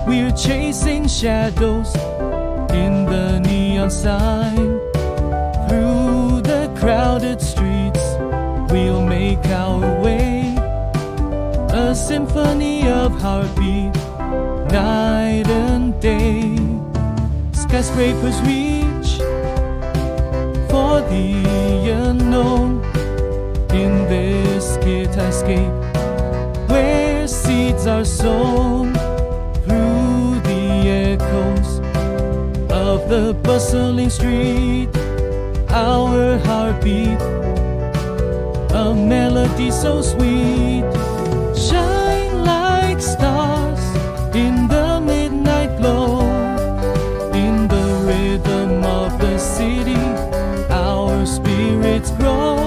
We're chasing shadows in the neon sign. Through the crowded streets, we'll make our way. A symphony of heartbeat, night and day. Skyscrapers reach for the unknown. In this skyscape, where seeds are sown, through the echoes of the bustling street, our heartbeat, a melody so sweet. Shine like stars in the midnight glow. In the rhythm of the city, our spirits grow.